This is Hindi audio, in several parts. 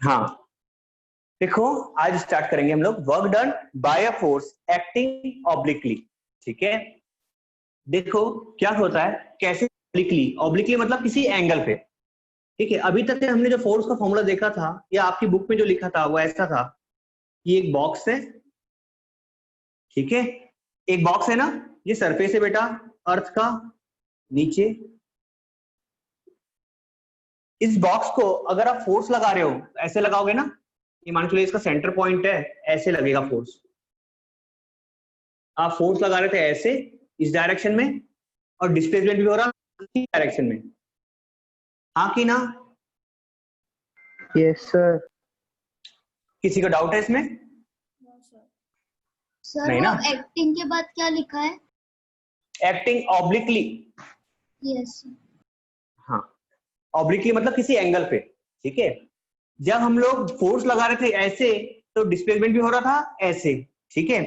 हाँ देखो, आज स्टार्ट करेंगे हम लोग work done by a force acting obliquely. ठीक है, देखो क्या होता है, कैसे ऑब्लिकली। ऑब्लिकली मतलब किसी एंगल पे। ठीक है, अभी तक हमने जो फोर्स का फॉर्मूला देखा था या आपकी बुक में जो लिखा था वो ऐसा था, ये एक बॉक्स है। ठीक है, एक बॉक्स है ना, ये सरफेस है बेटा अर्थ का नीचे। इस बॉक्स को अगर आप फोर्स लगा रहे हो ऐसे लगाओगे ना, ये मान के चलिए इसका सेंटर पॉइंट है, ऐसे लगेगा फोर्स। आप फोर्स लगा रहे थे ऐसे इस डायरेक्शन में, और डिस्प्लेसमेंट भी हो रहा इस डायरेक्शन में। हाँ कि ना? Yes sir. किसी का डाउट है इसमें? सर नहीं वो ना? एक्टिंग के बाद क्या लिखा है? Acting obliquely. यस। हाँ, ऑब्लिकली मतलब किसी एंगल पे। ठीक है, जब हम लोग फोर्स लगा रहे थे ऐसे तो डिस्प्लेसमेंट भी हो रहा था ऐसे। ठीक है,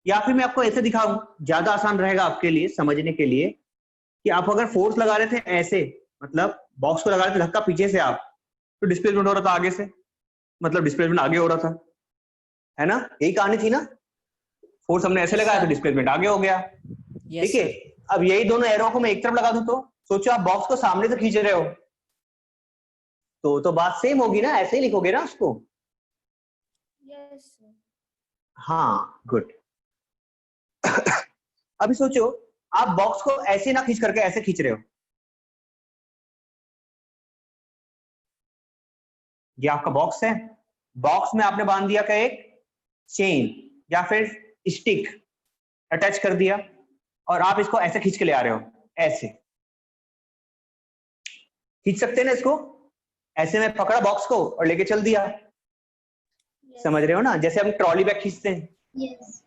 या फिर मैं आपको ऐसे दिखाऊं, ज्यादा आसान रहेगा आपके लिए समझने के लिए, कि आप अगर फोर्स लगा रहे थे ऐसे, मतलब बॉक्स को लगा रहे थे धक्का पीछे से आप, तो डिस्प्लेसमेंट हो रहा था आगे से, मतलब डिस्प्लेसमेंट आगे हो रहा था, है ना? यही कहानी थी ना, फोर्स हमने ऐसे लगाया तो डिस्प्लेसमेंट आगे हो गया। ठीक है, अब यही दोनों एरो को मैं एक तरफ लगा दूं तो सोचो आप बॉक्स को सामने से खींच रहे हो, तो बात सेम होगी ना, ऐसे ही लिखोगे ना उसको। यस। हाँ गुड। अभी सोचो आप बॉक्स को ऐसे ना खींच करके ऐसे खींच रहे हो, ये आपका बॉक्स है, बॉक्स में आपने बांध दिया क्या, एक चेन या फिर स्टिक अटैच कर दिया, और आप इसको ऐसे खींच के ले आ रहे हो, ऐसे खींच सकते हैं ना इसको, ऐसे में पकड़ा बॉक्स को और लेके चल दिया। समझ रहे हो ना, जैसे हम ट्रॉली बैग खींचते हैं। यस।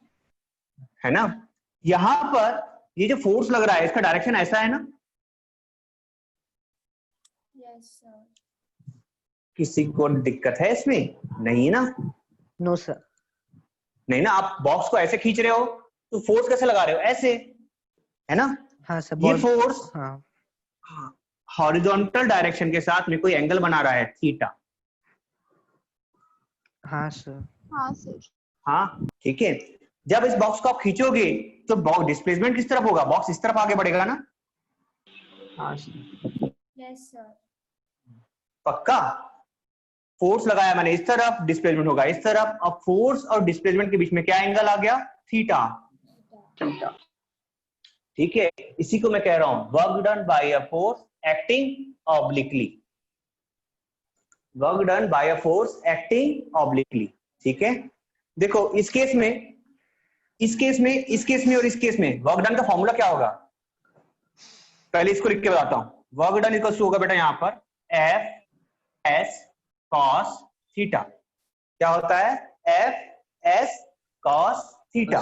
है ना? यहां पर ये जो फोर्स लग रहा है इसका डायरेक्शन ऐसा है ना। Yes sir. किसी को दिक्कत है इसमें? नहीं ना? No sir. नहीं ना, आप बॉक्स को ऐसे खींच रहे हो तो फोर्स कैसे लगा रहे हो, ऐसे, है ना? हाँ सर। ये फोर्स हाँ हॉरिजॉन्टल डायरेक्शन के साथ में कोई एंगल बना रहा है, थीटा। हाँ सर। हाँ सर। हाँ ठीक है, जब इस बॉक्स को आप खींचोगे तो बॉक्स डिस्प्लेसमेंट किस तरफ होगा, बॉक्स इस तरफ आगे बढ़ेगा ना। हाँ सर। Yes sir. पक्का? फोर्स लगाया मैंने इस तरफ, डिस्प्लेसमेंट होगा इस तरफ। अब फोर्स और डिस्प्लेसमेंट के बीच में क्या एंगल आ गया, थीटा। ठीक है, इसी को मैं कह रहा हूं work done by a force acting obliquely. Work done by a force acting obliquely. ठीक है, देखो इस केस में, इस केस में, इस केस में और इस केस में वर्क डन का फॉर्मूला क्या होगा, पहले इसको लिख के बताता हूं। वर्क डन इक्वल टू होगा बेटा यहां पर एफ एस कॉस थीटा। क्या होता है, एफ एस कॉस थीटा।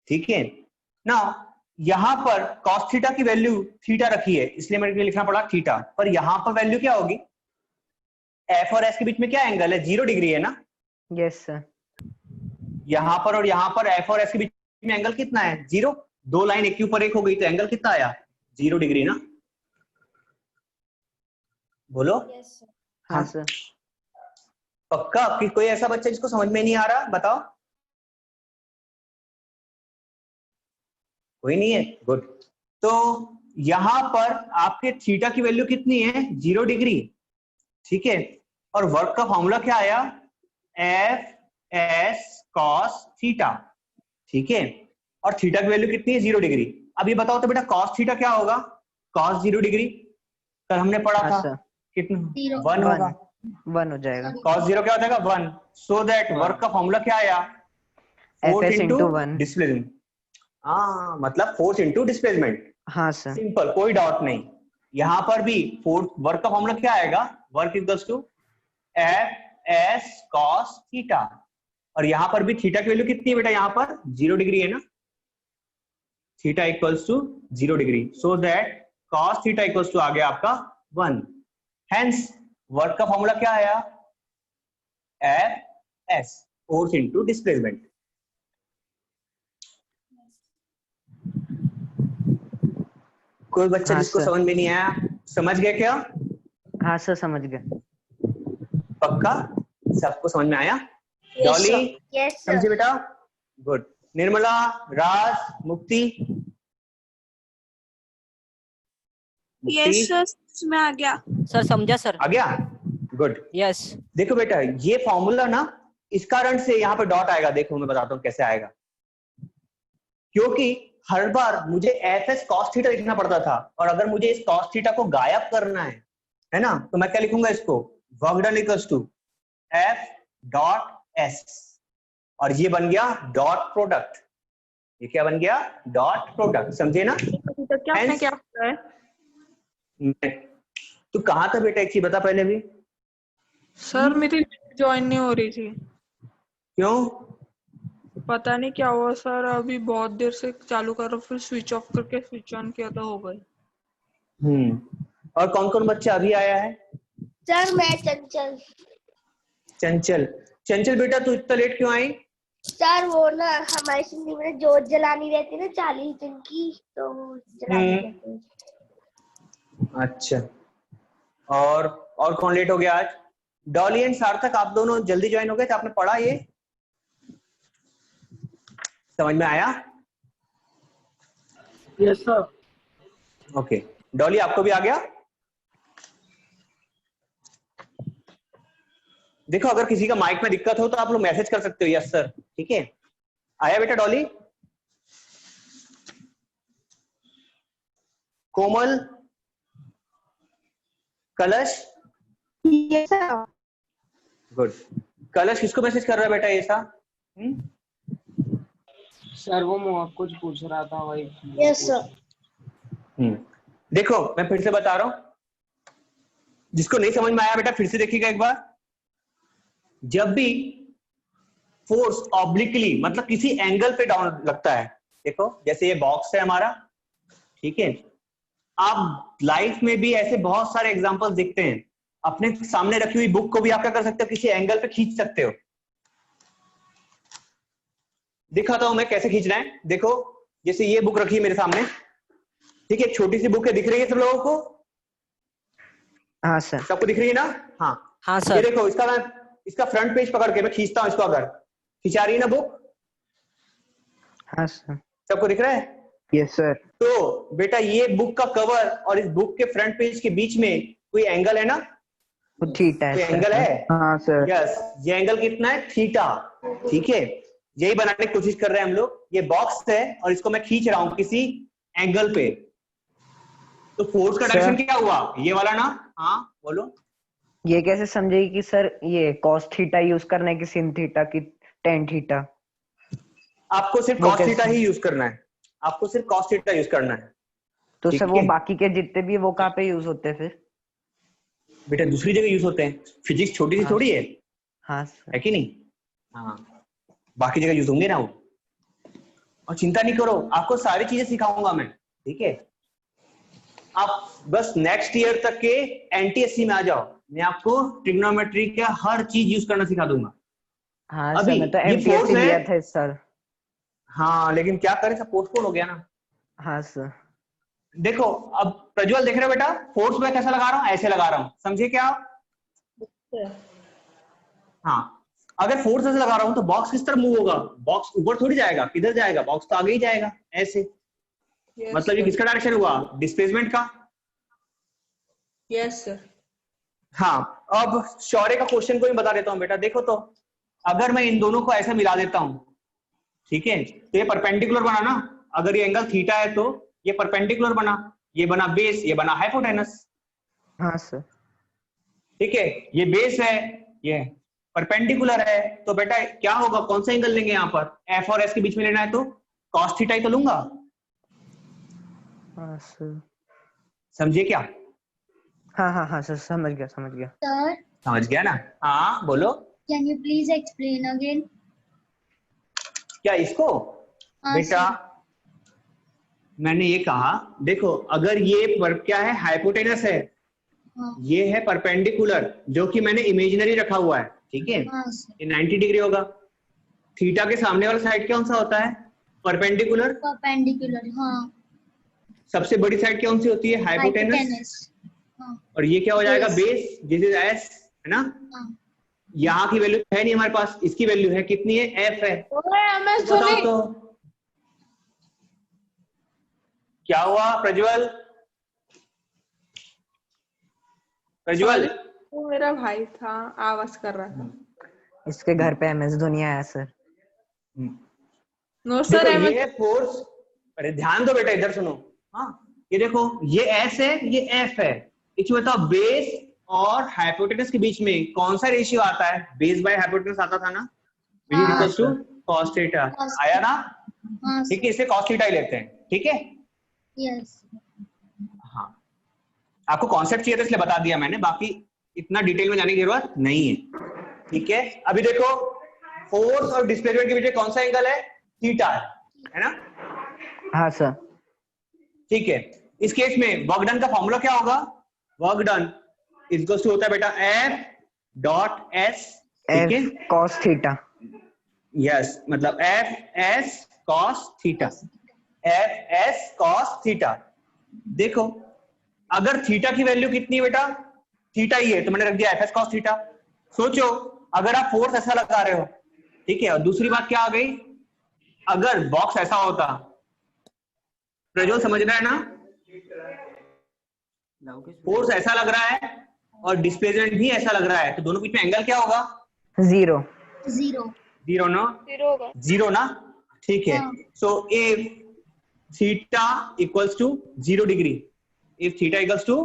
ठीक है ना, यहां पर कॉस थीटा की वैल्यू थीटा रखी है, इसलिए मेरे को लिखना पड़ा थीटा, पर यहां पर वैल्यू क्या होगी, एफ और एस के बीच में क्या एंगल है, 0 डिग्री है ना। Yes sir. यहां पर और यहां पर एफ और एस के बीच में एंगल कितना है, 0। दो लाइन एक के ऊपर एक हो गई तो एंगल कितना आया, 0 डिग्री ना। बोलो। Yes sir. हाँ सर। पक्का? कि कोई ऐसा बच्चा जिसको समझ में नहीं आ रहा, बताओ। कोई नहीं है, गुड। तो यहां पर आपके थीटा की वैल्यू कितनी है, 0 डिग्री। ठीक है, और वर्क का फॉर्मूला क्या आया, एफ एस कॉस थीटा। ठीक है, और थीटा की वैल्यू कितनी है, 0 डिग्री। अब ये बताओ तो बेटा कॉस थीटा क्या होगा, कॉस 0 डिग्री कल हमने पढ़ा हाँ था, सर। कितना, 1 वन होगा। 1 हो जाएगा। कॉस 0 क्या हो जाएगा, 1। सो दैट वर्क का फॉर्मूला क्या आया, force F into into 1। Displacement. हाँ मतलब फोर्स इंटू डिस्प्लेसमेंट, हाँ सर। सिंपल, कोई डाउट नहीं। यहां पर भी फोर्स, वर्क का फॉर्मूला क्या आएगा, work equals to F S cos theta, और यहां पर भी थीटा की वैल्यू कितनी है बेटा, यहां पर 0 डिग्री है ना, theta equals to 0 degree, so that cos theta equals to आ गया आपका 1। हेंस वर्क का फॉर्मूला क्या आया, F S, force into displacement. कोई बच्चा हाँ जिसको सर। समझ में नहीं आया, समझ गया क्या? हाँ सर, समझ गए। पक्का? सबको समझ में आया? Dolly Yes, sir. समझे बेटा? गुड। निर्मला, राज, मुक्ति? यस सर मैं आ गया सर समझा सर। आ गया? गुड। यस देखो बेटा ये फॉर्मूला ना इस कारण से यहाँ पे डॉट आएगा, देखो मैं बताता हूँ कैसे आएगा। क्योंकि हर बार मुझे एफ एस कॉस थीटा लिखना पड़ता था, और अगर मुझे इस कॉस थीटा को गायब करना है ना, तो मैं क्या लिखूंगा इसको, work done equals to F dot S, और ये बन गया डॉट प्रोडक्ट। ये क्या बन गया? Dot product. समझे ना? तो क्या आपने क्या किया है? तू कहाँ था बेटा, एक चीज बता पहले भी। सर मेरी ज्वाइन नहीं हो रही थी, क्यों? पता नहीं क्या हुआ सर, अभी बहुत देर से चालू कर रहा हूँ, फिर स्विच ऑफ करके स्विच ऑन किया तो हो गई। और कौन कौन बच्चा अभी आया है? सर मैं चंचल। चंचल। चंचल बेटा तू इतना लेट क्यों आई? सर वो ना हमारी सिंधी में जोत जलानी रहती है ना 40 दिन की, तो वो जलानी रहती है। अच्छा। और कौन लेट हो गया आज? डॉली एंड सार्थक आप दोनों जल्दी ज्वाइन हो गए थे, आपने पढ़ा ये? समझ में आया? Yes sir. ओके। डॉली आपको भी आ गया? देखो अगर किसी का माइक में दिक्कत हो तो आप लोग मैसेज कर सकते हो, यस सर। ठीक है, आया बेटा डॉली? कोमल, कलश? Yes sir. गुड। कलश किसको मैसेज कर रहा है बेटा ऐसा? सर वो कुछ पूछ रहा था वही। Yes sir. देखो मैं फिर से बता रहा हूं, जिसको नहीं समझ में आया बेटा फिर से देखिएगा एक बार। जब भी फोर्स ऑब्लिकली मतलब किसी एंगल पे डाउन लगता है, देखो जैसे ये बॉक्स है हमारा, ठीक है, आप लाइफ में भी ऐसे बहुत सारे एग्जांपल्स देखते हैं। अपने सामने रखी हुई बुक को भी आप क्या कर सकते हो, किसी एंगल पे खींच सकते हो। दिखाता हूं मैं कैसे खींचना है। देखो जैसे ये बुक रखी है मेरे सामने, ठीक है, छोटी सी बुक है, दिख रही है सब लोगों को? हाँ सर। सबको दिख रही है ना? हाँ हाँ ये सर। देखो इसका फ्रंट पेज पकड़ के मैं खींचता हूं इसको, अगर खिंचा रही है ना बुक? हाँ सर। सबको दिख रहा है? Yes sir. तो बेटा ये बुक का कवर और इस बुक के फ्रंट पेज के बीच में कोई एंगल है ना? वो थीटा है कोई सर। एंगल है? हाँ सर। यस, ये एंगल कितना है? थीटा। ठीक है, यही बनाने की कोशिश कर रहे हैं हम लोग। ये बॉक्स है और इसको मैं खींच रहा हूं किसी एंगल पे, तो फोर्स का डायरेक्शन क्या हुआ? ये वाला ना? हाँ बोलो। ये कैसे समझेगी कि सर ये कॉस थीटा यूज करना है कि सिन थीटा की टेन थीटा? आपको सिर्फ वो कॉस कैसे? थीटा ही यूज करना है, आपको सिर्फ कॉस थीटा यूज करना है। तो ठीक सर वो है? बाकी के जितने भी वो कहाँ पे यूज होते हैं फिर? बेटा दूसरी जगह यूज होते हैं, फिजिक्स छोटी सी हाँ। थोड़ी है हाँ सर। कि नहीं? हाँ, बाकी जगह यूज होंगे ना वो। और चिंता नहीं करो, आपको सारी चीजें सिखाऊंगा मैं, ठीक है? आप बस नेक्स्ट ईयर तक के एनटीएससी में आ जाओ, मैं आपको ट्रिग्नोमेट्री का हर चीज यूज करना सिखा दूंगा। हाँ अभी सर मैं तो ये एमटीएससी फोर्स है। लिया था इस साल। हाँ लेकिन क्या करें, सब पोस्टपोन हो गया ना। हाँ सर। देखो अब प्रज्वल देख रहे हो बेटा, फोर्स मैं कैसा लगा रहा हूँ? ऐसे लगा रहा हूँ, समझे क्या आप? हाँ, अगर फोर्स ऐसे लगा रहा हूँ तो बॉक्स किस तरफ मूव होगा? बॉक्स ऊपर थोड़ी जाएगा, किधर जाएगा? बॉक्स तो आगे ही जाएगा ऐसे। मतलब ये किसका डायरेक्शन हुआ? डिस्प्लेसमेंट का। Yes sir. हाँ, अब शौर्य का क्वेश्चन को भी बता देता हूँ बेटा। देखो तो अगर मैं इन दोनों को ऐसे मिला देता हूँ, ठीक है, तो ये परपेंडिकुलर बना ना। अगर ये एंगल थीटा है तो ये परपेंडिकुलर बना, ये बना बेस, ये बना हाइपोटेनस। हाँ सर। ठीक है, ये बेस है, ये परपेंडिकुलर है, तो बेटा क्या होगा? कौन सा एंगल लेंगे यहाँ पर? एफ और एस के बीच में लेना है तो कॉस थीटा ही तो लूंगा। हाँ सर। समझिए क्या? हाँ हाँ हाँ सर, समझ गया समझ गया। Sir, समझ गया ना? हाँ बोलो। can you please explain again? क्या इसको? हाँ, बेटा मैंने ये कहा, देखो अगर ये क्या है? हाइपोटेनस है, हाँ, ये है परपेंडिकुलर, जो कि मैंने इमेजिनरी रखा हुआ है, ठीक है? हाँ सर। ये 90 डिग्री होगा। थीटा के सामने वाला साइड कौन सा होता है? परपेंडिकुलर। Perpendicular, हाँ। सबसे बड़ी साइड कौन सी होती है? हाइपोटेनस। Hypotenuse, हाँ, और ये क्या हो जाएगा? Base. Base, this is S, है ना? हाँ, यहाँ की वैल्यू है नहीं हमारे पास, इसकी वैल्यू है कितनी है, एफ है। तो बताओ तो क्या हुआ प्रज्वल? प्रज्वल वो मेरा भाई था, आवाज कर रहा था। इसके घर पे MS धोनी आया सर। नो सर, देखो ये है फोर्स, अरे ध्यान दो बेटा, इधर सुनो। हाँ ये देखो, ये एस है, ये एफ है। इसमें बताओ बेस और हाइपोटेनस के बीच में कौन सा रेशियो आता है? बेस बाय हाइपोटेनस आता था ना, which is equals to cos theta, आया ना? ठीक है, इसे cos थीटा ही लेते हैं, ठीक है। यस हाँ आपको कॉन्सेप्ट चाहिए था इसलिए बता दिया मैंने, बाकी इतना डिटेल में जाने की जरूरत नहीं है, ठीक है। अभी देखो फोर्स और डिस्प्लेसमेंट के बीच में कौन सा एंगल है? थीटा है ना? हाँ सर। ठीक है, इस केस में वर्क डन का फॉर्मूला क्या होगा? वर्क डन इक्वल्स टू होता है बेटा एफ डॉट एस, ठीक है, cos थीटा। यस, मतलब F S cos theta, F S cos theta. देखो अगर थीटा की वैल्यू कितनी है बेटा? थीटा ही है तो मैंने रख दिया एफ एस कॉस थीटा। सोचो अगर आप फोर्स ऐसा लगा रहे हो, ठीक है, और दूसरी बात क्या आ गई, अगर बॉक्स ऐसा होता, प्रज्वल समझ रहा है ना, फोर्स ऐसा लग रहा है और डिस्प्लेसमेंट भी ऐसा लग रहा है, तो दोनों के बीच में एंगल क्या होगा? जीरो। जीरो ना? जीरो ना, ठीक है। So if theta equals to 0 degree, if theta equals to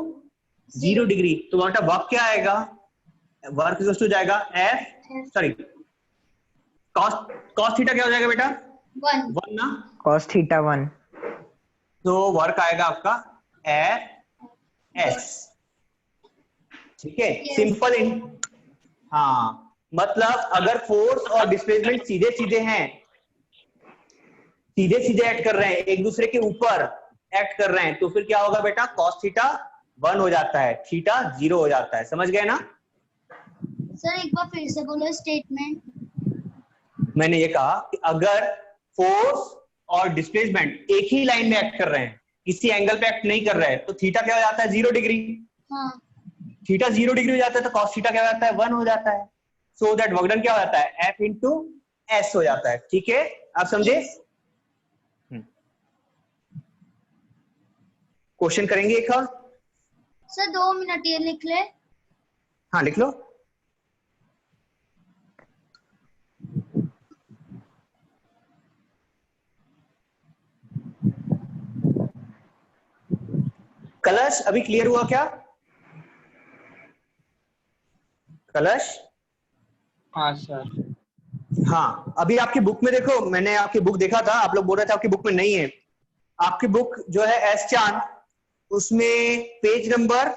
0 degree, तो वहां का वर्क क्या आएगा? वर्क इक्वल्स टू जाएगा एफ, सॉरी कॉस थीटा क्या हो जाएगा बेटा? 1 ना, cos थीटा 1। तो वर्क आएगा आपका एफ एस, ठीक है, सिंपल इन। हाँ मतलब अगर फोर्स और डिस्प्लेसमेंट सीधे सीधे हैं, सीधे सीधे एक्ट कर रहे हैं, एक दूसरे के ऊपर एक्ट कर रहे हैं, तो फिर क्या होगा बेटा? cos थीटा 1 हो जाता है, थीटा 0 हो जाता है। समझ गए ना? सर एक बार फिर से बोलो स्टेटमेंट। मैंने ये कहा कि अगर फोर्स और डिस्प्लेसमेंट एक ही लाइन में एक्ट कर रहे हैं, किसी एंगल पे एक्ट नहीं कर रहे हैं, तो थीटा क्या हो जाता है? 0 डिग्री। हाँ थीटा 0 डिग्री हो जाता है तो cos थीटा क्या हो जाता है? 1 हो जाता है। सो दैट वर्क डन क्या हो जाता है? एफ इंटू एस हो जाता है, ठीक है, आप समझे? क्वेश्चन करेंगे एक और? सर 2 मिनट ये लिख ले। हाँ लिख लो। कलश अभी क्लियर हुआ क्या? कलश? हाँ सर। हाँ अभी आपकी बुक में देखो, मैंने आपकी बुक देखा था, आप लोग बोल रहे थे आपकी बुक में नहीं है। आपकी बुक जो है एस चांद, उसमें पेज नंबर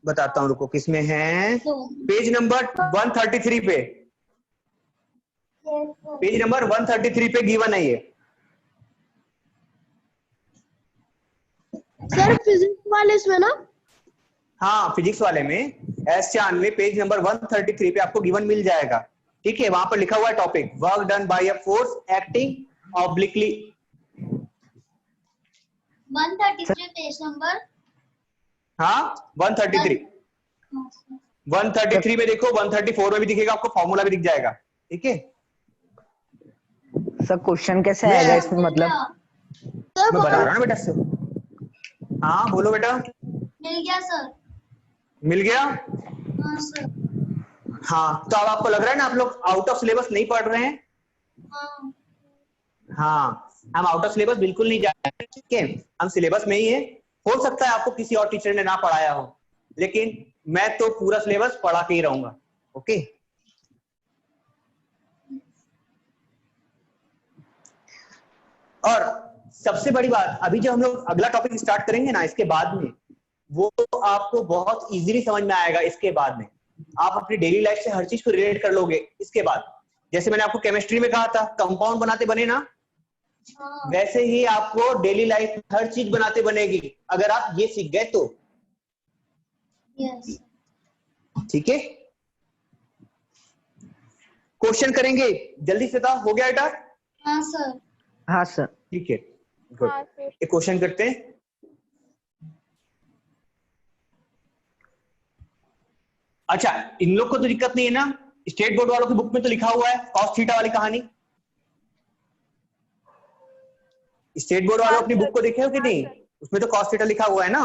बताता हूं, रुको किसमें है, पेज नंबर 133 पे, पेज नंबर 133 पे गिवन है ये। सर फिजिक्स वाले इसमें ना? हाँ फिजिक्स वाले में एस चांद में पेज नंबर 133 पे आपको गिवन मिल जाएगा, ठीक है। वहां पर लिखा हुआ है topic work done by a force acting obliquely. 133 page number. हाँ 133, 133 में देखो, 134 में भी दिखेगा आपको, फॉर्मूला भी दिख जाएगा, ठीक है। सर क्वेश्चन कैसे आएगा इसमें, मतलब? मैं बता रहा हूँ ना बेटा से। हाँ बोलो बेटा। मिल गया सर। मिल गया? हाँ सर। हाँ तो अब आपको लग रहा है ना आप लोग आउट ऑफ सिलेबस नहीं पढ़ रहे हैं? हाँ हाँ हम आउट ऑफ सिलेबस बिल्कुल नहीं जा रहे हैं, ठीक है, हम सिलेबस में ही है। हो सकता है आपको किसी और टीचर ने ना पढ़ाया हो, लेकिन मैं तो पूरा सिलेबस पढ़ा के ही रहूंगा, ओके। और सबसे बड़ी बात, अभी जो हम लोग अगला टॉपिक स्टार्ट करेंगे ना, इसके बाद में वो आपको बहुत इजीली समझ में आएगा। इसके बाद में आप अपनी डेली लाइफ से हर चीज को रिलेट कर लोगे इसके बाद। जैसे मैंने आपको केमिस्ट्री में कहा था कंपाउंड बनाते बने ना, वैसे ही आपको डेली लाइफ हर चीज बनाते बनेगी अगर आप ये सीख गए तो, यस। ठीक है। क्वेश्चन करेंगे जल्दी से, था हो गया बेटा? हाँ सर। हाँ सर। ठीक है, गुड। एक क्वेश्चन करते हैं। अच्छा, इन लोग को तो दिक्कत नहीं है ना, स्टेट बोर्ड वालों की बुक में तो लिखा हुआ है कॉस थीटा वाली कहानी। स्टेट बोर्ड वालों अपनी बुक को देखे हो कि नहीं, उसमें तो कॉस थीटा लिखा हुआ है ना।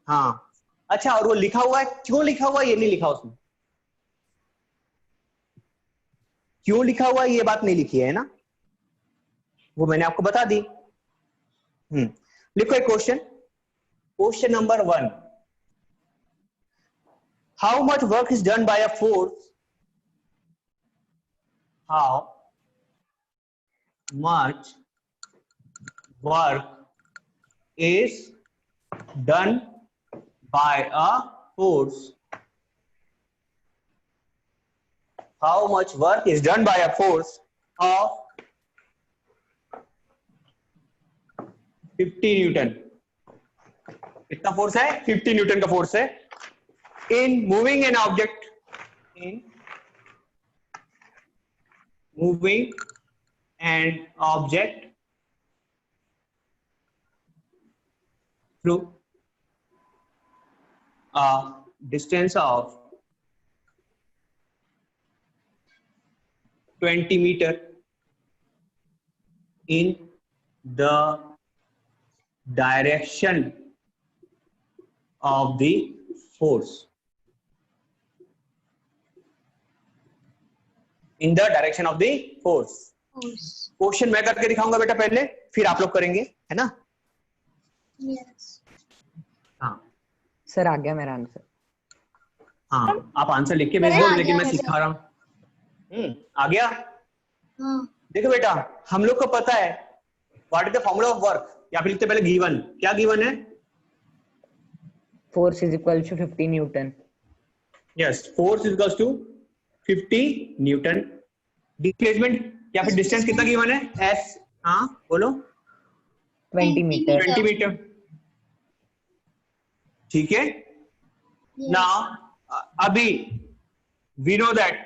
हाँ अच्छा, और वो लिखा हुआ है, क्यों लिखा हुआ है ये नहीं लिखा उसमें, क्यों लिखा हुआ है ये बात नहीं लिखी है ना, वो मैंने आपको बता दी। लिखो एक question, question number 1, how much work is done by a force, how much work is done by a force, how much work is done by a force of 50 Newton. कितना फोर्स है? 50 न्यूटन का फोर्स है इन moving an object, in moving an object through a distance of 20 meter in the direction of the force, in the direction of the force। Question मैं करके दिखाऊंगा बेटा पहले, फिर आप लोग करेंगे, है ना। Yes. हाँ सर आ गया मेरा आंसर। हाँ, आप आंसर लिख के भेज मेरा दो, आ लेकिन गया मैं मुझे। सिखा रहा हूँ। आ गया। हाँ। देखो बेटा, हम लोग को पता है what is the formula of work, या फिर लिखते पहले गिवन, क्या गिवन है? Force is equal to 50 newton. Yes, force is equal to 50 newton. Displacement या फिर डिस्टेंस कितना गिवन है? एस। हाँ बोलो। 20 मीटर। 20 मीटर, ठीक है। नाउ अभी वी नो दैट,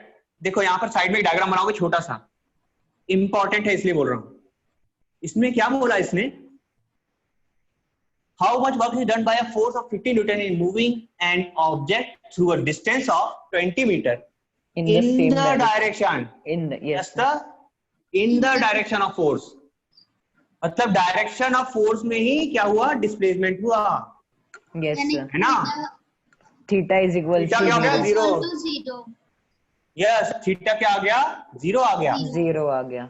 देखो यहाँ पर साइड में एक डायग्राम बनाओगे छोटा सा, इंपॉर्टेंट है इसलिए बोल रहा हूं। इसमें क्या बोला इसने? How much work is done by a force of 50 newton in moving an object through a distance of 20 metre In the same the direction, In the yes. In the direction of force. मतलब डायरेक्शन ऑफ फोर्स में ही क्या हुआ? डिस्प्लेसमेंट हुआ, Yes sir. है ना। Theta is equal theta two क्या हो गया? 0। Zero. यस, थीटा क्या आ गया? 0 आ गया, 0 आ गया।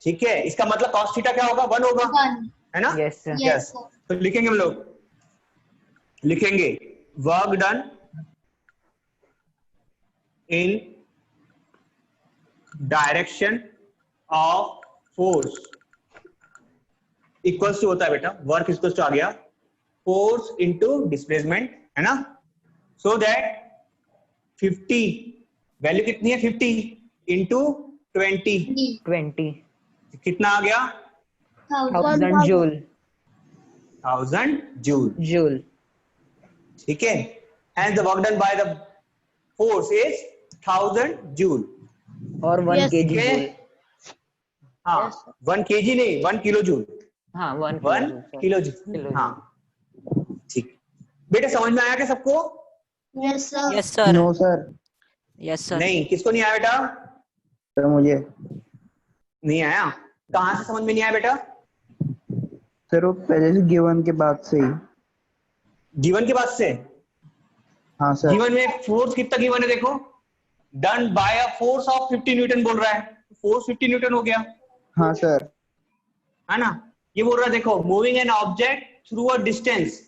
ठीक है। इसका मतलब cos थीटा क्या होगा? 1 होगा, One. है ना। Yes sir. यस, तो लिखेंगे हम लोग, लिखेंगे work done in direction of force equals to होता है बेटा, वर्क इक्वल्स टू आ गया फोर्स इनटू डिस्प्लेसमेंट, है ना। सो दैट 50 वैल्यू कितनी है? 50 इंटू 20 20 कितना आ गया? 1000 जूल। 1000 joule, joule. ठीक है। And the work done by the force is 1000 joule. और 1 Yes, kg okay. जूल। हाँ, 1 kg नहीं, 1 किलो जूल, हाँ 1 1 किलो जूल। हाँ ठीक, बेटा समझ में आया क्या सबको? Yes, sir. Yes sir. No sir. Yes sir. नहीं, किसको नहीं आया बेटा? सर मुझे नहीं आया? कहाँ से समझ में नहीं आया बेटा? सर वो पहले से गिवन के बाद से ही। गिवन के बाद से? हाँ सर। गिवन में फोर्स कितना गिवन है? देखो, done by a force of 50 Newton बोल रहा है, फोर्स 50 न्यूटन हो गया, हाँ सर। है ना। ये बोल रहा है देखो, moving an object through a distance.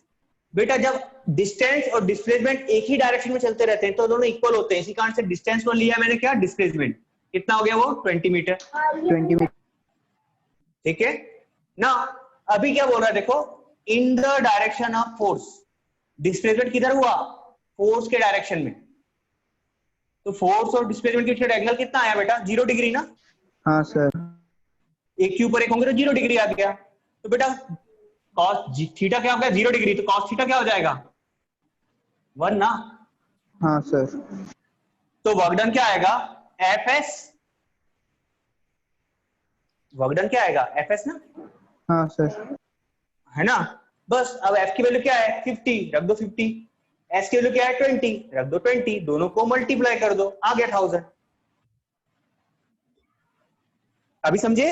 बेटा जब डिस्टेंस और डिस्प्लेसमेंट एक ही डायरेक्शन में चलते रहते हैं तो दोनों इक्वल होते हैं, इसी कारण से डिस्टेंस को लिया मैंने, क्या डिस्प्लेसमेंट कितना हो गया? वो 20 मीटर, 20 मीटर। ठीक है ना। अभी क्या बोल रहा है देखो, इन the direction of force, displacement किधर हुआ? फोर्स के डायरेक्शन में। तो फोर्स और डिस्प्लेसमेंट के बीच एंगल कितना आया बेटा? 0 डिग्री ना। हाँ सर। एक के ऊपर एक होंगे तो 0 डिग्री आ गया। तो बेटा cos थीटा क्या हो गया? 0 डिग्री। तो cos थीटा क्या हो जाएगा? 1 ना। हाँ सर। तो वर्क डन क्या आएगा? Fs। वर्क डन क्या आएगा? Fs ना, हाँ सर। है ना। बस अब F की वैल्यू क्या है? 50, रख दो 50। एस की वैल्यू क्या है 20, रख दो 20, दोनों को मल्टीप्लाई कर दो, आ गया 1000। अभी समझे?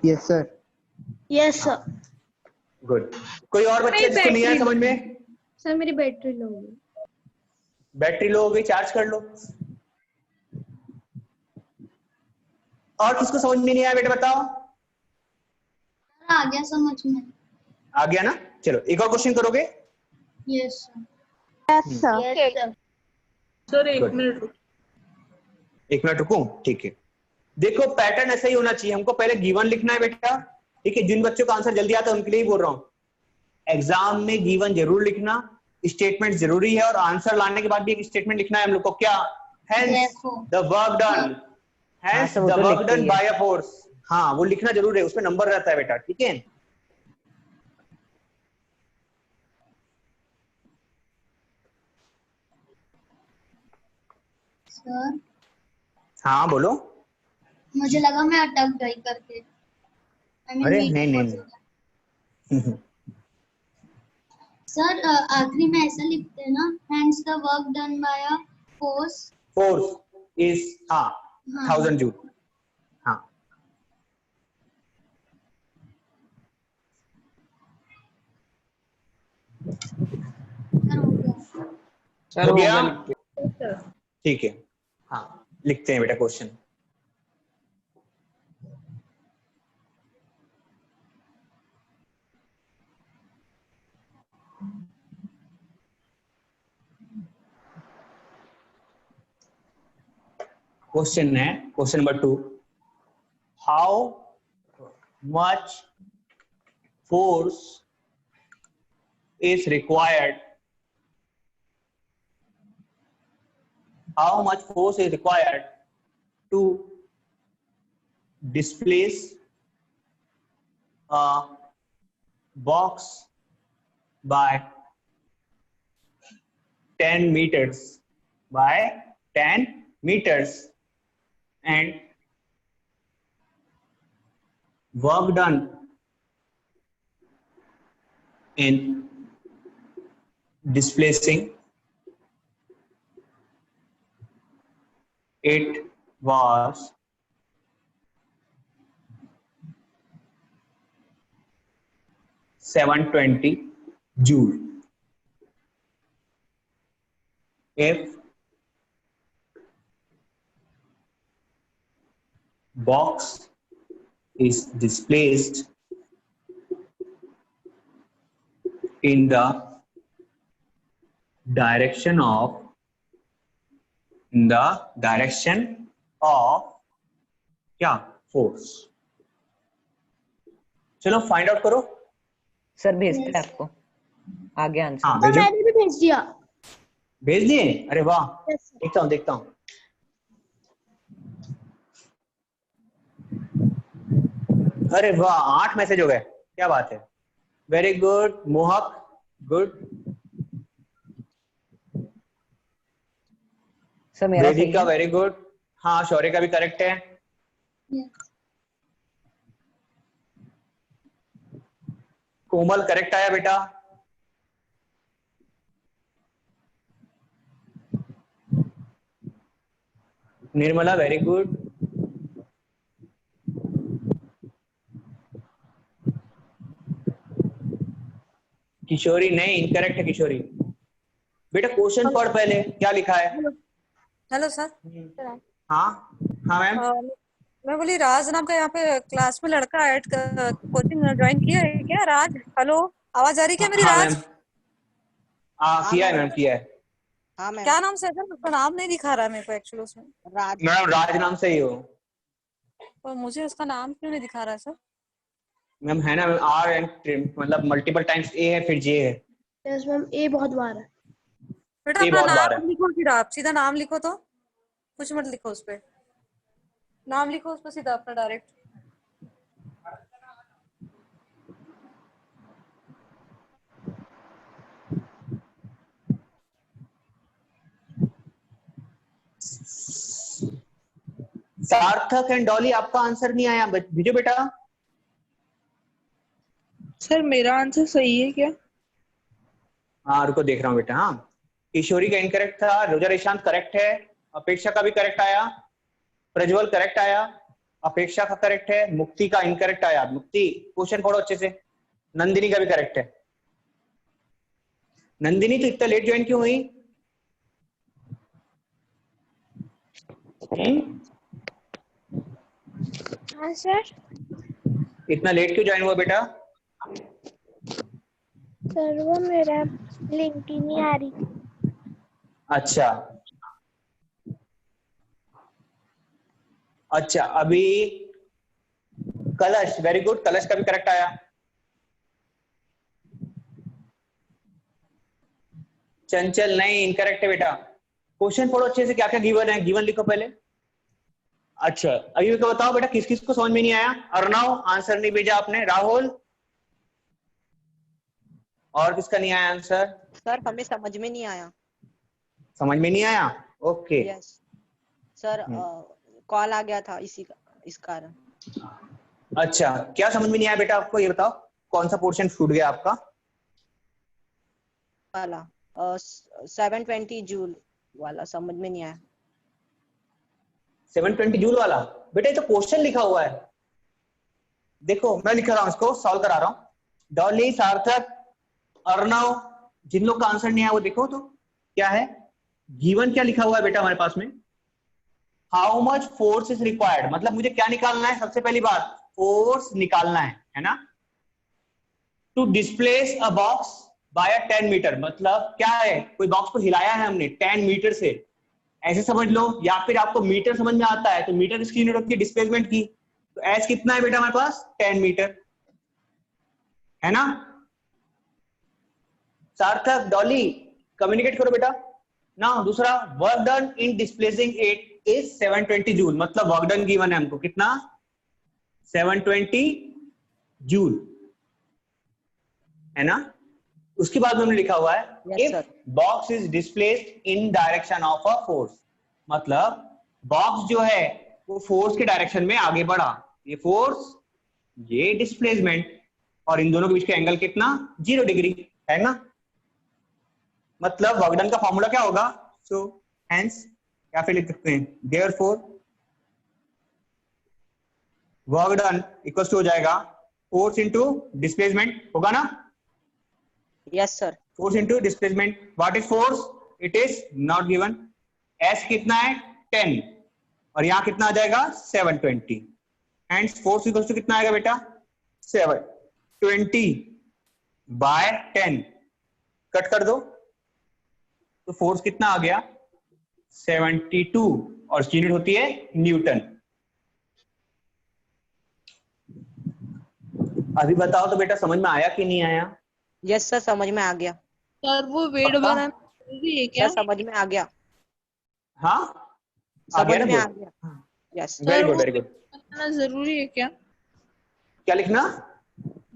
Yes sir. Yes sir. Good. कोई और बच्चा जिसको नहीं आया समझ में? सर मेरी बैटरी लो हो गई। बैटरी लो हो गई, चार्ज कर लो। और किसको समझ में नहीं आया बेटा बताओ? आ गया समझ में। आ गया ना? चलो एक और क्वेश्चन करोगे? Yes sir. Yes sir. Sir एक Good. मिनट रुको। 1 मिनट रुकूं? ठीक है। देखो पैटर्न ऐसा ही होना चाहिए, हमको पहले गिवन लिखना है बेटा, ठीक है? जिन बच्चों का आंसर जल्दी आता है उनके लिए ही बोल रहा हूं। एग्जाम में गिवन जरूर लिखना, स्टेटमेंट जरूरी है, और आंसर लाने के बाद भी एक स्टेटमेंट लिखना है हम लोग को। क्या? Hence the work done, hence वो द तो वर्क लिखते डन ही है। By a force. हाँ वो लिखना जरूर है, उसमें नंबर रहता है बेटा, ठीक है? सर हाँ बोलो। मुझे लगा मैं अटक गई करके। अरे नहीं नहीं। सर आखिरी में ऐसा लिखते हैं ना, hence the work done by a force. Force is, हाँ, 1000 जूल। हाँ सर हो हो गया? गया लिख के। ठीक है। हाँ लिखते हैं बेटा क्वेश्चन। क्वेश्चन है question number 2, how much force is required, how much force is required to displace a box by 10 meters by 10 meters and work done in displacing it was 720 joule. If box is displaced in the direction of क्या? फोर्स। चलो फाइंड आउट करो। सर भेजते हैं आपको, आ गया आंसर। हाँ भेजो। मैंने भी भेज दिया। भेज दिए? अरे वाह, Yes, sir. देखता हूँ। अरे वाह 8 मैसेज हो गए, क्या बात है। वेरी गुड मोहक, गुड। सर मेरा सही वेदिका है। Very good. हाँ शौर्य का भी करेक्ट है। Yes. कोमल करेक्ट आया बेटा। Nirmala very good. किशोरी नहीं, इनकरेक्ट है किशोरी। बेटा क्वेश्चन पढ़ पहले, क्या लिखा है? Hello sir. हाँ हाँ मैम। मैं बोली राज नाम का यहाँ पे क्लास में लड़का ऐड कोचिंग ज्वाइन किया है क्या? राज, हेलो, आवाज आ रही क्या मेरी? हाँ राज, मैम, किया है मैम, किया है। हाँ मैम। क्या नाम से है सर? उसका नाम नहीं दिखा रहा है मेरे को एक्चुअली उसमें। राज। मैडम राज नाम से ही हो। और मुझे उसका नाम क्यों नहीं दिखा रहा है सर? मैम है ना, आर एंड मतलब मल्टीपल टाइम्स ए है फिर जे है। यस मैम, ए बहुत बार है। बेटा ये अपना बहुत बार नाम है। लिखो, फिर आप सीधा नाम लिखो, तो कुछ मत लिखो उस पे, नाम लिखो उस पे सीधा अपना डायरेक्ट। सार्थक एंड डॉली आपका आंसर नहीं आया, भेजो बेटा। सर मेरा आंसर सही है क्या? हाँ रुको देख रहा हूँ बेटा। हाँ, किशोरी का इनकरेक्ट था, रोजा निशांत करेक्ट है, अपेक्षा का भी करेक्ट आया, प्रज्वल करेक्ट आया, अपेक्षा का करेक्ट है, मुक्ति का इनकरेक्ट आया। मुक्ति क्वेश्चन पढ़ो अच्छे से। नंदिनी का भी करेक्ट है। नंदिनी तो इतना लेट ज्वाइन क्यों हुई? हाँ सर। इतना लेट क्यों ज्वाइन हुआ बेटा? सर वो मेरा लिंक ही नहीं आ रही। अच्छा अच्छा, अभी कलश, वेरी गुड, कलश का भी करेक्ट आया। चंचल नहीं, इनकरेक्ट है बेटा। क्वेश्चन पढ़ो अच्छे से, क्या क्या गिवन है, गिवन लिखो पहले। अच्छा अभी मेरे को बताओ बेटा, किस किस को समझ में नहीं आया? अर्णव आंसर नहीं भेजा आपने, राहुल और किसका नहीं आया आंसर? सर हमें समझ में नहीं आया। समझ में नहीं आया, ओके। यस सर, कॉल आ गया था इस कारण। अच्छा क्या समझ में नहीं आया बेटा आपको, ये बताओ कौन सा पोर्शन छूट गया आपका? वाला 720 जूल वाला समझ में नहीं आया। 720 जूल वाला? बेटा ये तो क्वेश्चन लिखा हुआ है, देखो मैं लिख रहा हूं, इसको सॉल्व करा रहा हूं। डॉली, सार्थक, अर्णव, जिन लोग का आंसर नहीं आया वो देखो तो क्या है। गिवन क्या लिखा हुआ है बेटा हमारे पास में? How much force is required, मतलब मुझे क्या निकालना है? सबसे पहली बात फोर्स निकालना है ना। To displace a box by 10 metre, मतलब क्या है, कोई बॉक्स को हिलाया है हमने 10 मीटर से, ऐसे समझ लो। या फिर आपको मीटर समझ में आता है तो मीटर किसकी यूनिट होती है? डिस्प्लेसमेंट की। तो एस कितना है बेटा हमारे पास? 10 मीटर, है ना। सार्थक, डॉली कम्युनिकेट करो बेटा ना। दूसरा, work done in displacing it is 720 joule, मतलब वर्क डन गिवन है हमको कितना? 720 जूल, है ना। उसके बाद हमने लिखा हुआ है if box is displaced in direction of a force, मतलब बॉक्स जो है वो फोर्स के डायरेक्शन में आगे बढ़ा। ये फोर्स, ये डिस्प्लेसमेंट, और इन दोनों के बीच का एंगल कितना? 0 डिग्री, है ना। मतलब वर्क डन का फॉर्मूला क्या होगा? सो हेंस या फिर लिख सकते हैं therefore work done equals to हो जाएगा फोर्स इनटू डिस्प्लेसमेंट, होगा ना। Yes sir. Force into displacement, what is force? It is not given. S कितना है? 10, और यहां कितना आ जाएगा? 720। हेंस फोर्स इक्वल्स टू कितना आएगा बेटा? 720 बाय 10, कट कर दो तो फोर्स कितना आ गया? 72, और इसकी यूनिट होती है न्यूटन। अभी बताओ तो बेटा समझ में आया कि नहीं आया? यस सर, समझ में आ गया। सर वो वेट पक्का? बनाना जरूरी है क्या? सर समझ में आ गया। हाँ आ समझ गया में ना, आ गुड, गया। यस वेरी सर गुड वो वेरी गुड। बनाना जरूरी है क्या? क्या लिखना?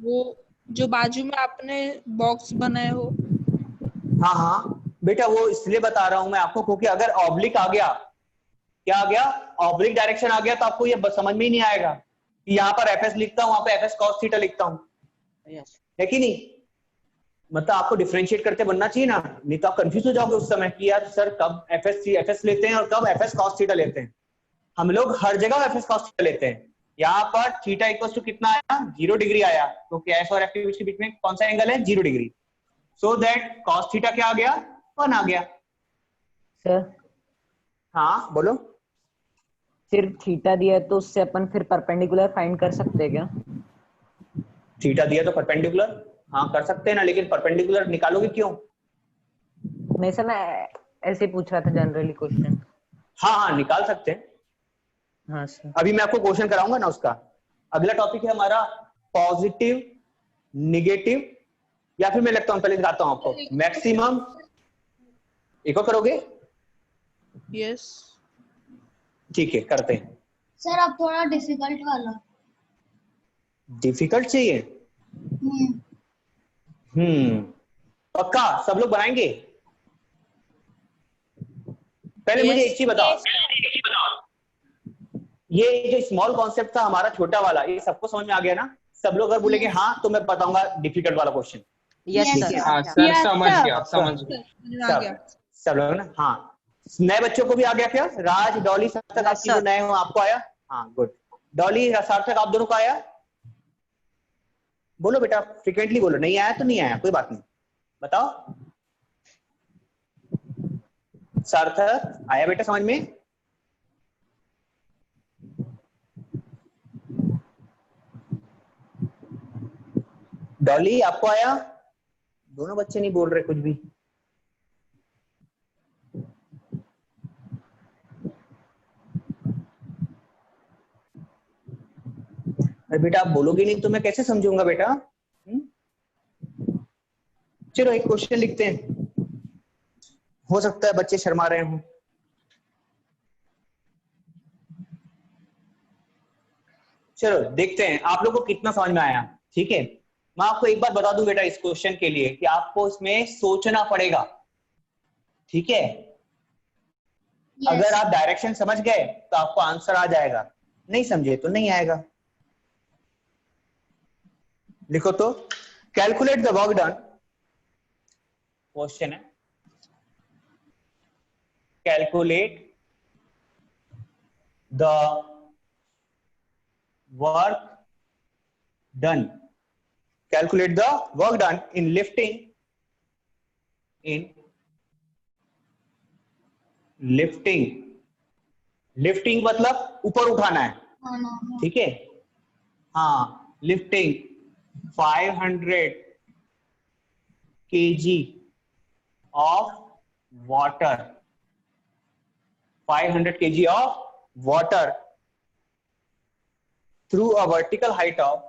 वो जो बाजू में आपने बॉक्स बनाए हो। हाँ हाँ बेटा, वो इसलिए बता रहा हूं मैं आपको क्योंकि अगर ऑब्लिक आ गया, क्या आ गया? ऑब्लिक डायरेक्शन आ गया तो आपको ये समझ में ही नहीं आएगा कि यहाँ पर एफएस लिखता हूँ, वहां पे एफएस कॉस थीटा लिखता हूँ, यस है कि नहीं। मतलब आपको डिफरेंशिएट करते बनना चाहिए ना, नहीं तो आप कंफ्यूज हो जाओगे उस समय कि यार सर कब एफएस लेते हैं और कब एफएस कॉस थीटा लेते हैं। हम लोग हर जगह एफएस कॉस थीटा लेते हैं। यहाँ पर थीटा इक्वल टू कितना आया? 0 डिग्री आया, क्योंकि एस और एफ के बीच में कौन सा एंगल है? 0 degree. So that cos theta क्या आ गया? 1 आ गया। सर हाँ बोलो। सिर्फ थीटा दिया है तो उससे अपन फिर परपेंडिकुलर फाइंड कर सकते हैं क्या? थीटा दिया तो परपेंडिकुलर, हाँ कर सकते हैं ना, लेकिन परपेंडिकुलर निकालोगे क्यों? नहीं सर, मैं ऐसे ही पूछ रहा था जनरली क्वेश्चन। हाँ हाँ निकाल सकते हैं। हाँ सर। अभी मैं आपको क्वेश्चन कराऊंगा ना उसका। अगला टॉपिक है हमारा पॉजिटिव, निगेटिव, या फिर मैं लगता हूँ पहले दिखाता हूँ आपको मैक्सिमम। एक और करोगे? यस ठीक है करते हैं। सर अब थोड़ा डिफिकल्ट वाला। डिफिकल्ट चाहिए? पक्का सब लोग बनाएंगे? पहले मुझे एक चीज बताओ, ये जो स्मॉल कॉन्सेप्ट था हमारा छोटा वाला, ये सबको समझ में आ गया ना? सब लोग अगर बोलेंगे हाँ तो मैं बताऊंगा डिफिकल्ट वाला question. Yes Yes, sir sir. हाँ सर, Yes, समझ sir. गया, समझ गया। समझ आ गया। सब लोग ना, हाँ। नए बच्चों को भी आ गया क्या? राज, डॉली, सार्थक, Yes, आप तीनों sir. नए हो, आपको आया? हाँ, गुड। डॉली, सार्थक, आप दोनों को आया? बोलो बेटा, फ्रिक्वेंटली बोलो, नहीं आया तो नहीं आया, कोई बात नहीं, बताओ। सार्थक, आया बेटा समझ में? डॉली, आपको आया? दोनों बच्चे नहीं बोल रहे कुछ भी। अरे बेटा, आप बोलोगे नहीं तो मैं कैसे समझूंगा बेटा? चलो एक क्वेश्चन लिखते हैं, हो सकता है बच्चे शर्मा रहे हों। चलो देखते हैं आप लोगों को कितना समझ में आया। ठीक है, मैं आपको एक बात बता दूं बेटा इस क्वेश्चन के लिए कि आपको इसमें सोचना पड़ेगा। ठीक है, Yes. अगर आप डायरेक्शन समझ गए तो आपको आंसर आ जाएगा, नहीं समझे तो नहीं आएगा। लिखो तो, calculate the work done, question है, calculate the work done, calculate the work done in lifting मतलब ऊपर उठाना है। ठीक है, हाँ, lifting 500 kg of water, 500 kg of water through a vertical height of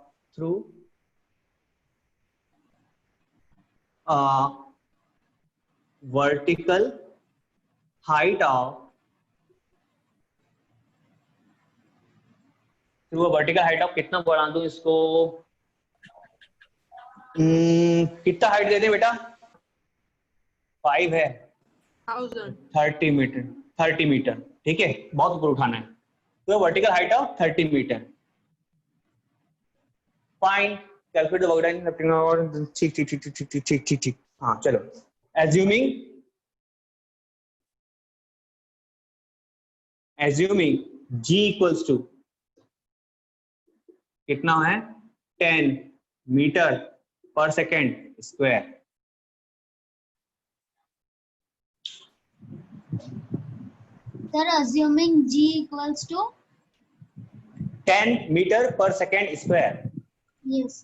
vertical height of कितना बढ़ा दूं इसको? कितना हाइट दे दें बेटा? 5 है, 30 मीटर। ठीक है, बहुत ऊपर उठाना है, तो vertical height of 30 metre. Fine, calculate the work done lifting और ठीक। हाँ चलो, एज्यूमिंग g इक्वल्स टू कितना है? 10 metre per second square. Sir, assuming G equals to 10 metre per second square. yes.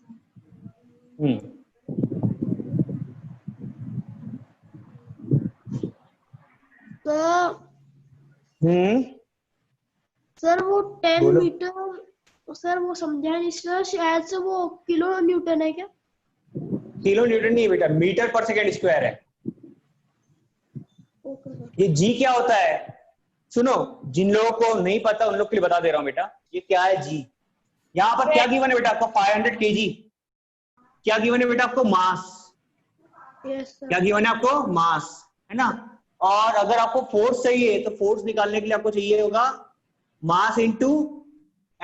तो सर वो 10 बोलो। मीटर, सर वो समझा नहीं सर, शायद से वो किलो न्यूटन है क्या? किलो न्यूटन नहीं बेटा, मीटर पर सेकेंड स्क्वायर है। ये जी क्या होता है? सुनो, जिन लोगों को नहीं पता उन लोग के लिए बता दे रहा हूं बेटा, ये क्या है जी। यहाँ पर क्या गिवन है बेटा आपको? 500 kg। क्या गिवन है बेटा आपको? मास। यस क्या गिवन है आपको? मास, है ना। और अगर आपको फोर्स चाहिए तो फोर्स निकालने के लिए आपको चाहिए होगा mass into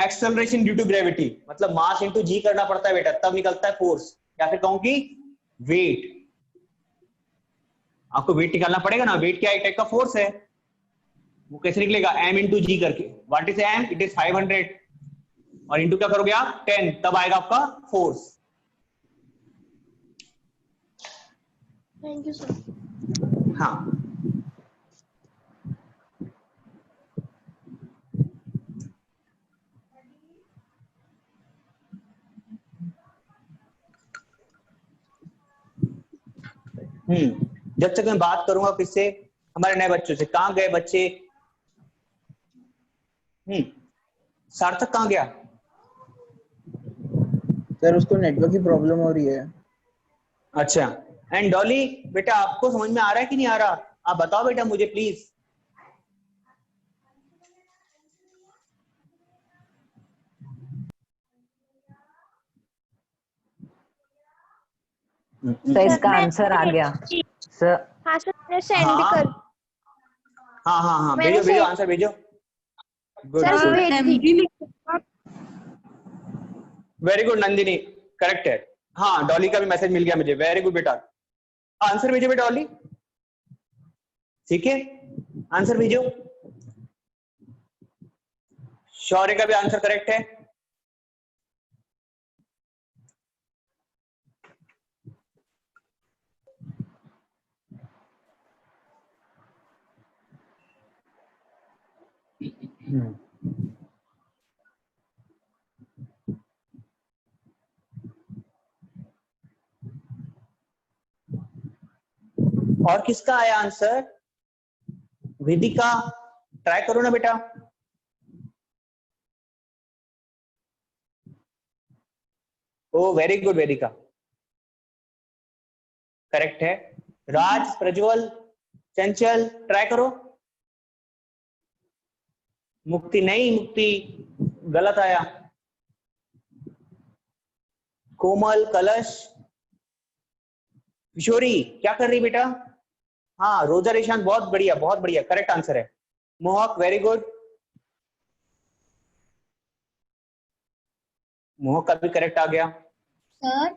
acceleration due to gravity, मतलब मास इंटू जी करना पड़ता है बेटा, तब निकलता है फोर्स, या फिर कहूं कि वेट। आपको वेट निकालना पड़ेगा ना, वेट क्या एक टाइप का फोर्स है। वो कैसे निकलेगा? m इंटू जी करके। What is m? It is 500 और इंटू क्या करोगे आप? 10, तब आएगा आपका फोर्स। Thank you sir. हाँ, जब तक मैं बात करूंगा किससे? हमारे नए बच्चों से। कहां गए बच्चे? सार्थक कहां गया? सर उसको नेटवर्क की प्रॉब्लम हो रही है। अच्छा, एंड डॉली बेटा आपको समझ में आ रहा है कि नहीं आ रहा? आप बताओ बेटा मुझे प्लीज। सर इसका आंसर आ गया सर। हाँ सर, मैंने सेंड हाँ कर। हाँ, मैंने भेजो से- आंसर भेजो। गुड सर गुड, भेज दी। वेरी गुड नंदिनी, करेक्ट है। हाँ डॉली का भी मैसेज मिल गया मुझे, वेरी गुड बेटा। आंसर भेजो बेटा डॉली, ठीक है आंसर भेजो। शौर्य का भी आंसर करेक्ट है। और किसका आया आंसर? वेदिका, ट्राई करो ना बेटा। ओ वेरी गुड वेदिका, करेक्ट है। राज, प्रज्वल, चंचल ट्राई करो। मुक्ति नहीं, मुक्ति गलत आया। कोमल, कलश, किशोरी क्या कर रही बेटा? हाँ रोजा रेशान, बहुत बढ़िया बहुत बढ़िया, करेक्ट आंसर है। मोहक वेरी गुड, मोहक का भी करेक्ट आ गया। सर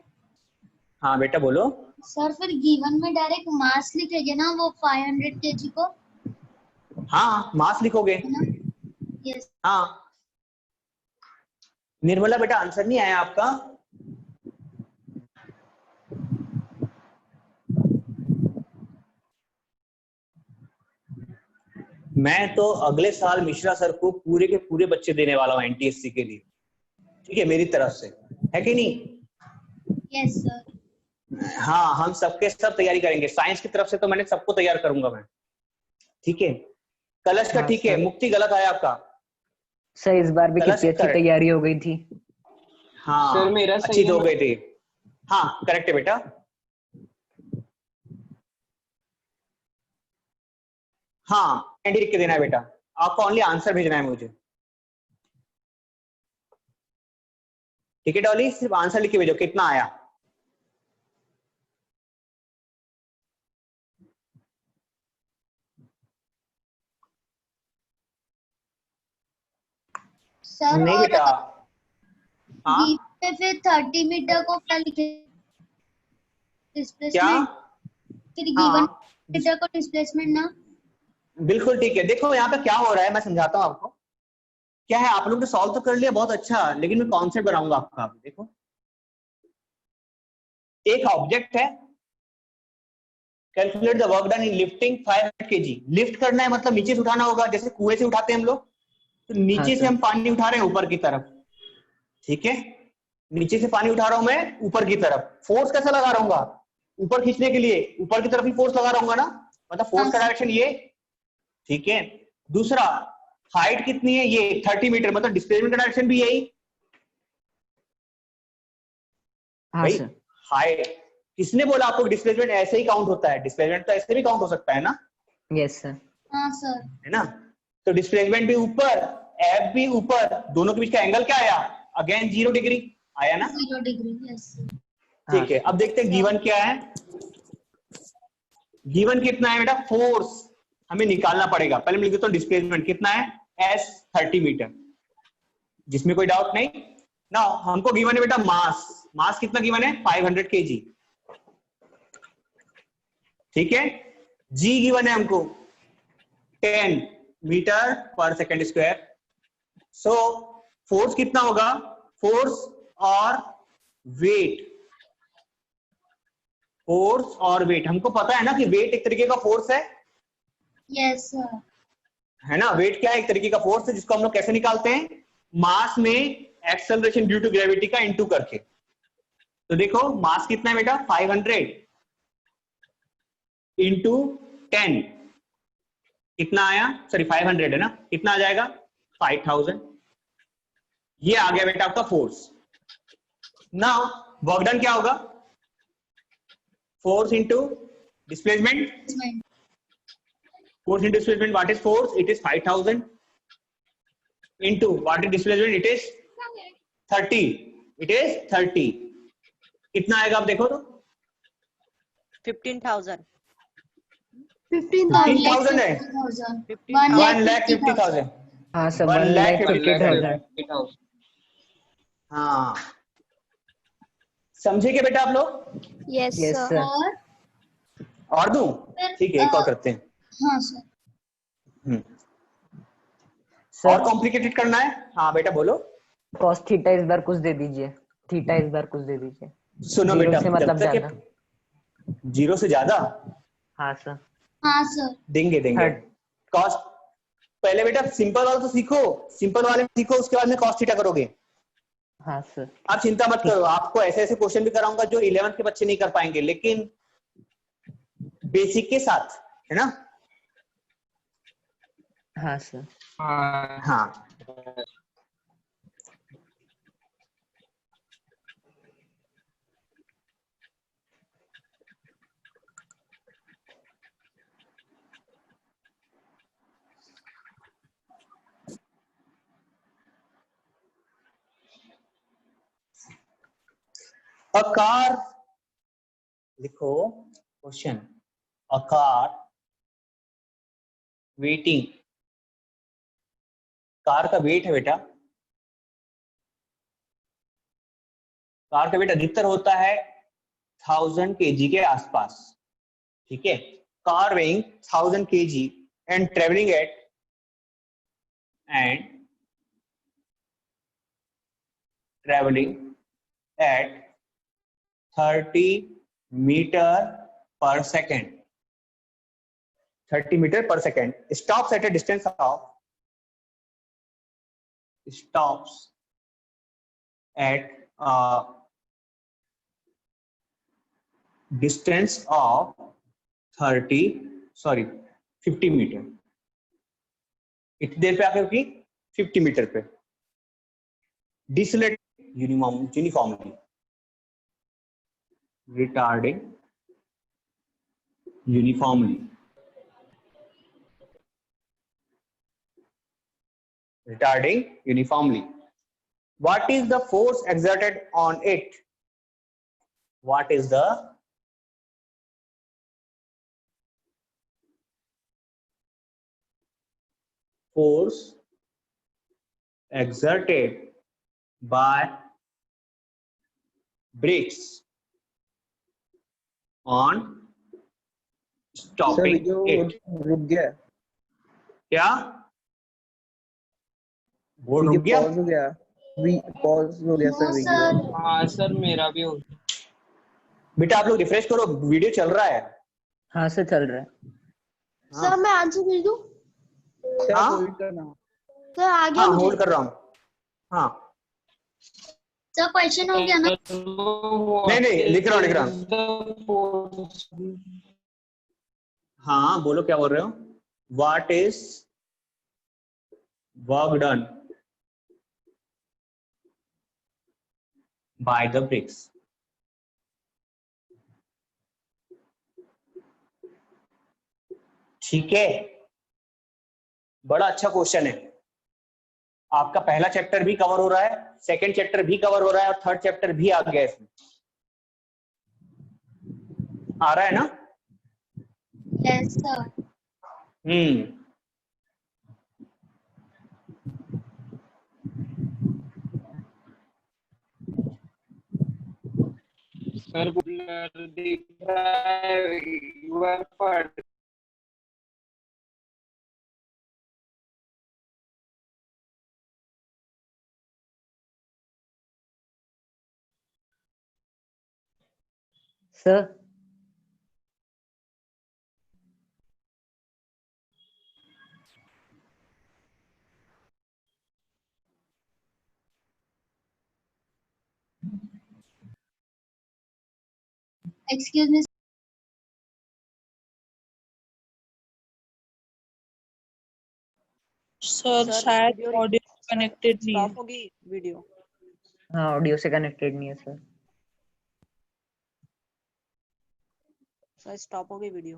हाँ बेटा बोलो। सर फिर गिवन में डायरेक्ट मास लिखेंगे ना वो 500 kg को? हाँ मास लिखोगे। है ना? यस। हाँ निर्मला बेटा आंसर नहीं आया आपका? मैं तो अगले साल मिश्रा सर को पूरे के पूरे बच्चे देने वाला हूँ एनटीएससी के लिए, ठीक है मेरी तरफ से, है कि नहीं? Yes sir. हाँ हम सबके सब तैयारी करेंगे, साइंस की तरफ से तो मैंने सबको तैयार करूंगा मैं, ठीक है। कलश का हाँ, ठीक है, सर। मुक्ति गलत आया आपका। सर इस बार भी कलश कितनी अच्छी correct। तैयारी हो गई थी। हाँ सर मेरा अच्छी सही तो हो है। गई थी। हाँ करेक्ट है बेटा। हाँ एंडी लिख के देना है बेटा, आपको ओनली आंसर भेजना है मुझे, ठीक है डॉली? सिर्फ आंसर लिख के भेजो कितना आया। सर नहीं और बेटा। हाँ गिवन में फिर 30 मीटर को क्या लिखे? क्या? डिस्प्लेसमेंट। फिर गिवन हाँ मीटर को डिस्प्लेसमेंट ना? बिल्कुल ठीक है। देखो यहाँ पे क्या हो रहा है मैं समझाता हूँ आपको। क्या है, आप लोग ने सॉल्व तो कर लिया बहुत अच्छा, लेकिन मैं कॉन्सेप्ट बनाऊंगा आपका। देखो एक ऑब्जेक्ट है, calculate the work done in lifting 500 kg। Lift करना है मतलब नीचे से उठाना होगा, जैसे कुएं से उठाते हैं हम लोग, तो नीचे हाँ, से हम पानी उठा रहे हैं ऊपर की तरफ, ठीक है। नीचे से पानी उठा रहा हूं मैं ऊपर की तरफ, फोर्स कैसा लगा रहूंगा? ऊपर खींचने के लिए ऊपर की तरफ ही फोर्स लगा रहूंगा ना, मतलब फोर्स का डायरेक्शन ये, ठीक है। दूसरा हाइट कितनी है? ये 30 मीटर, मतलब डिस्प्लेसमेंट का डायरेक्शन भी यही। हाँ भाई सर। हाइट, किसने बोला आपको डिस्प्लेसमेंट ऐसे ही काउंट होता है? डिस्प्लेसमेंट तो ऐसे भी काउंट हो सकता है ना, यस सर। हाँ सर। है ना? तो डिस्प्लेसमेंट भी ऊपर, एफ भी ऊपर, दोनों के बीच का एंगल क्या आया? अगेन 0 डिग्री आया ना, 0 डिग्री। यस। ठीक है। अब देखते हैं गिवन क्या है। गिवन कितना है बेटा? फोर्स हमें निकालना पड़ेगा। पहले मैं लिख देता हूं डिस्प्लेसमेंट कितना है, एस 30 मीटर, जिसमें कोई डाउट नहीं ना। हमको गिवन है बेटा मास, मास कितना गिवन है? 500 kg, ठीक है। जी गिवन है हमको 10 metre per second square. So force कितना होगा? फोर्स और वेट, फोर्स और वेट हमको पता है ना कि वेट एक तरीके का फोर्स है, यस सर। है ना? वेट क्या है? एक तरीके का फोर्स है, जिसको हम लोग कैसे निकालते हैं? मास में एक्सेलरेशन ड्यू टू ग्रेविटी का इनटू करके। तो देखो मास कितना है बेटा? 500 इंटू 10 कितना आया? सॉरी 500 है ना, कितना आ जाएगा? 5000। ये आ गया बेटा आपका फोर्स। नाउ वर्क डन क्या होगा? Force into displacement, force into displacement, what is force? It is 5000 into what is displacement? It is 30, it is 30। कितना आएगा आप देखो तो? 15,000। 15,000 है, 1,50,000। हाँ सर 1,50,000। हाँ समझे क्या बेटा आप लोग? Yes yes sir. सर। और दूं? ठीक है, एक और करते हैं। हाँ सर। हम्म, सर और कॉम्प्लिकेटेड करना है? हाँ बेटा बोलो। cos थीटा इस बार कुछ दे दीजिए, थीटा इस बार कुछ दे दीजिए। सुनो जीरो बेटा, से जब मतलब तक ज्यादा। ये 0 से ज्यादा हाँ सर। हाँ सर। देंगे देंगे। थर्ड। कॉस पहले बेटा सिंपल वाला तो सीखो, सिंपल वाले सीखो, उसके बाद में कॉस थीटा करोगे। हाँ सर। आप चिंता मत ठीक। करो, आपको ऐसे ऐसे क्वेश्चन भी कराऊंगा जो 11th के बच्चे नहीं कर पाएंगे, लेकिन बेसिक के साथ, है ना? हाँ सर। हाँ। A car, लिखो question, a car waiting, car का वेट है बेटा, कार का वेट अधिकतर होता है 1000 kg के आसपास, ठीक है? Car weighing 1000 kg and travelling at at 30 metre per second, 30 metre per second, stops at a distance of distance of 50 metre. कितनी देर पे आकर रुकी? 50 मीटर पे। Decelerate uniformly, retarding uniformly, retarding uniformly. What is the force exerted on it? What is the force exerted by brakes on sir stopping video it? रुक गया, क्या बोर्ड रुक वीडियो गया? पॉज हो गया, पॉज हो गया सर नो वीडियो। सर। हाँ सर मेरा भी हो। बेटा आप लोग रिफ्रेश करो, वीडियो चल रहा है। हाँ सर चल रहा है। हाँ सर मैं आंसर दे दूं? सर हाँ होल्ड करना। सर आ गया हाँ, मुझे। होल्ड कर रहा हूँ। हाँ सर क्वेश्चन हो गया ना? नहीं नहीं, लिख रहा हूँ। हाँ बोलो, क्या बोल रहे हो? What is work done by the brakes? ठीक है, बड़ा अच्छा क्वेश्चन है। आपका पहला चैप्टर भी कवर हो रहा है, सेकंड चैप्टर भी कवर हो रहा है, और थर्ड चैप्टर भी आ गया इसमें। आ रहा है ना? Yes sir. सर ब्लर दिख रहा है, you are part। Sir excuse me. Sir sir शायद वीडियो ऑडियो कनेक्टेड नहीं है। स्टॉप होगी वीडियो। हाँ ऑडियो से कनेक्टेड नहीं है सर। सर स्टॉप हो गई वीडियो।